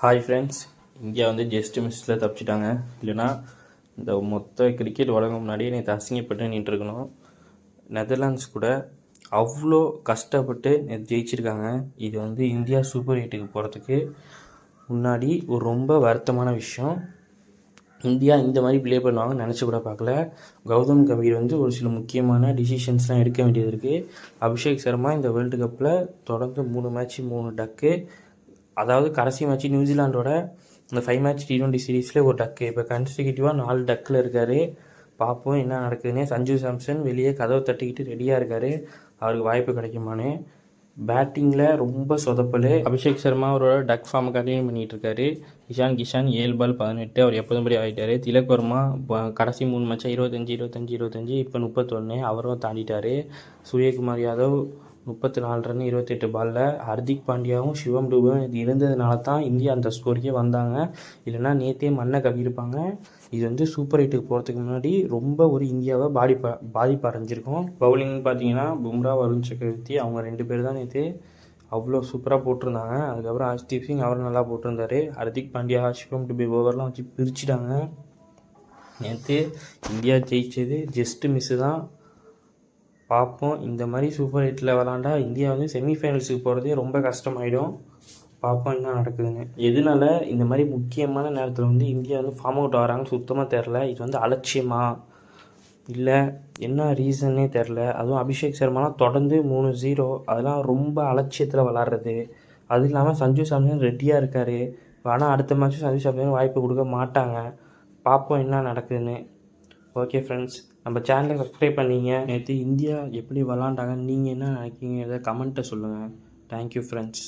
Hi friends, India just மிஸ்ஸில் தப்பிச்சிட்டாங்க. இல்லைனா இந்த மொத்த கிரிக்கெட் உலகம் முன்னாடியே நேற்று அசிங்கப்பட்டு நின்றுருக்கணும். நெதர்லாண்ட்ஸ் கூட அவ்வளோ கஷ்டப்பட்டு நேற்று ஜெயிச்சிருக்காங்க. இது இந்தியா சூப்பர் 8க்கு போகிறதுக்கு முன்னாடி ஒரு ரொம்ப வருத்தமான விஷயம். இந்தியா இந்த மாதிரி ப்ளே பண்ணுவாங்கன்னு நினச்சி கூட பார்க்கல. கௌதம் கம்பீர் ஒரு சில முக்கியமான டிசிஷன்ஸ்லாம் எடுக்க வேண்டியது இருக்குது. அபிஷேக் சர்மா இந்த வேர்ல்டு கப்பில் தொடர்ந்து 3 மேட்ச்சு 3 டக்கு. அதாவது கடைசி மேட்ச் நியூசிலாண்டோட இந்த 5 மேட்ச் T20 சீரீஸில் ஒரு டக்கு. இப்போ கன்சிக்யூட்டிவாக 4 டக்கில் இருக்கார். பார்ப்போம் என்ன நடக்குதுன்னு. சஞ்சு சாம்சன் வெளியே கதவை தட்டிக்கிட்டு ரெடியாக இருக்கார். அவருக்கு வாய்ப்பு கிடைக்குமான்னு. பேட்டிங்கில் ரொம்ப சொதப்பல். அபிஷேக் சர்மா அவரோட டக் ஃபார்மை கண்டினியூ பண்ணிகிட்டு இருக்காரு. இஷான் கிஷான் 7 பால் 18 அவர் எப்போதும் படி ஆகிட்டார். திலக் வர்மா கடைசி 3 மேட்சாக 25 இப்போ 31 அவரும் தாண்டிட்டார். சூரியகுமார் யாதவ் 34 ரன் 28 பாலில். ஹர்திக் பாண்டியாவும் சிவம் டூபும் இது இருந்ததுனால தான் இந்தியா அந்த ஸ்கோருக்கே வந்தாங்க. இல்லைனா நேற்றே மண்ணை கவியிருப்பாங்க. இது சூப்பர் 8க்கு போகிறதுக்கு முன்னாடி ரொம்ப ஒரு இந்தியாவை பாதிப்பு அடைஞ்சிருக்கும். பவுலிங் பார்த்தீங்கன்னா பும்ரா, வருண் சக்கரவர்த்தி அவங்க 2 பேர் தான் நேற்று அவ்வளோ சூப்பராக போட்டிருந்தாங்க. அதுக்கப்புறம் ஹர்ஷ்தீப் சிங் அவர் நல்லா போட்டிருந்தார். ஹர்திக் பாண்டியா, சிவம் டூபே ஓவர்லாம் வச்சு பிரிச்சுட்டாங்க. நேற்று இந்தியா ஜெயிச்சது ஜஸ்ட் மிஸ்ஸு தான். பார்ப்போம். இந்த மாதிரி சூப்பர் 8ல் விளாண்டா இந்தியா செமிஃபைனல்ஸுக்கு போகிறதே ரொம்ப கஷ்டமாயிடும். பார்ப்போம் என்ன நடக்குதுன்னு. எதனால இந்த மாதிரி முக்கியமான நேரத்தில் இந்தியா ஃபார்ம் அவுட் ஆகிறாங்கன்னு சுத்தமாக தெரில. இது அலட்சியமா இல்லை என்ன ரீசன்னே தெரில. அதுவும் அபிஷேக் சர்மாலாம் தொடர்ந்து 3-0 அதெல்லாம் ரொம்ப அலட்சியத்தில் விளாட்றது. அது இல்லாமல் சஞ்சு சாம்சன் ரெடியாக இருக்கார். ஆனால் அடுத்த மேட்ச்சும் சஞ்சு சாம்சன் வாய்ப்பு கொடுக்க மாட்டாங்க. பார்ப்போம் என்ன நடக்குதுன்னு. ஓகே ஃப்ரெண்ட்ஸ், நம்ம சேனலை சப்ஸ்கிரைப் பண்ணிங்க. நேற்று இந்தியா எப்படி விளாண்டாங்க நீங்கள் என்ன நினைக்கிங்க கமெண்ட்டை சொல்லுங்கள். Thank you friends.